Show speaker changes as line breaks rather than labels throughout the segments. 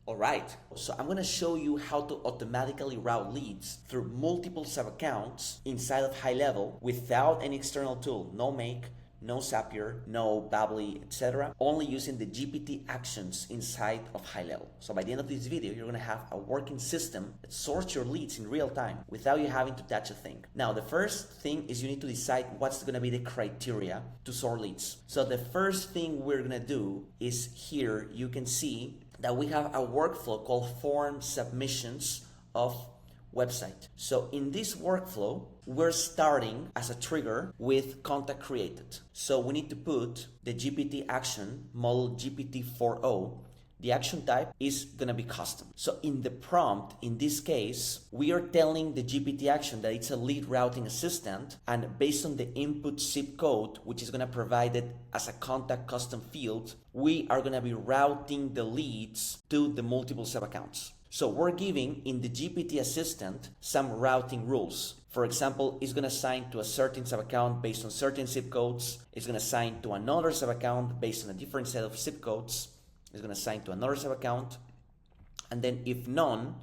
Alright, so I'm going to show you how to automatically route leads through multiple sub-accounts inside of HighLevel without any external tool. No Make, no Zapier, no Babbly, etc. Only using the GPT actions inside of HighLevel. So by the end of this video, you're going to have a working system that sorts your leads in real time without you having to touch a thing. Now, the first thing is you need to decide what's going to be the criteria to sort leads. So the first thing we're going to do is here you can see that we have a workflow called form submissions of website. So in this workflow, we're starting as a trigger with contact created. So we need to put the GPT action model GPT 4.0. The action type is gonna be custom. So in the prompt, in this case, we are telling the GPT action that it's a lead routing assistant, and based on the input zip code, which is gonna provide it as a contact custom field, we are gonna be routing the leads to the multiple sub-accounts. So we're giving in the GPT assistant some routing rules. For example, it's going to assign to a certain sub-account based on certain zip codes. It's going to assign to another sub-account based on a different set of zip codes. It's going to assign to another sub-account. And then if none,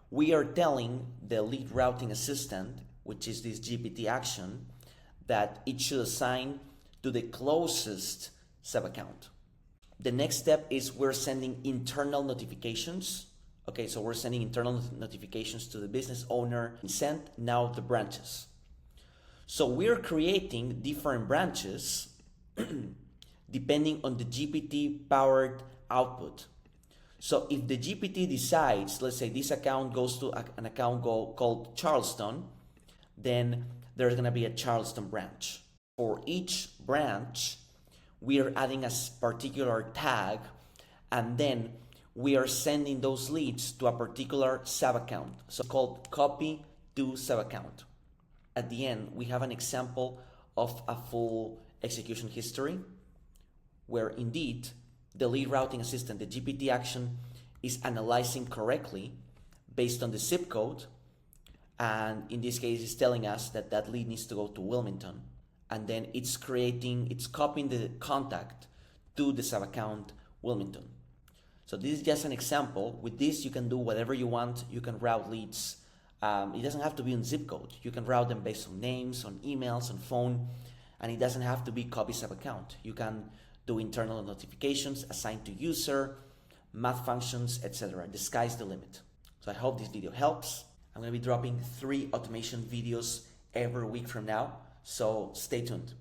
we are telling the lead routing assistant, which is this GPT action, that it should assign to the closest sub-account. The next step is we're sending internal notifications. Okay, so we're sending internal notifications to the business owner and send now the branches. So we're creating different branches depending on the GPT powered output. So if the GPT decides, let's say this account goes to an account called Charleston, then there's gonna be a Charleston branch. For each branch, we are adding a particular tag, and then we are sending those leads to a particular sub-account, so called copy to sub-account. At the end, we have an example of a full execution history where indeed the lead routing assistant, the GPT action, is analyzing correctly based on the zip code, and in this case it's telling us that that lead needs to go to Wilmington, and then it's copying the contact to the sub-account Wilmington. So this is just an example. With this, you can do whatever you want. You can route leads. It doesn't have to be on zip code. You can route them based on names, on emails, on phone, and it doesn't have to be copy sub-account. You can do internal notifications, assign to user, math functions, etc. The sky's the limit. So I hope this video helps. I'm going to be dropping 3 automation videos every week from now, so stay tuned.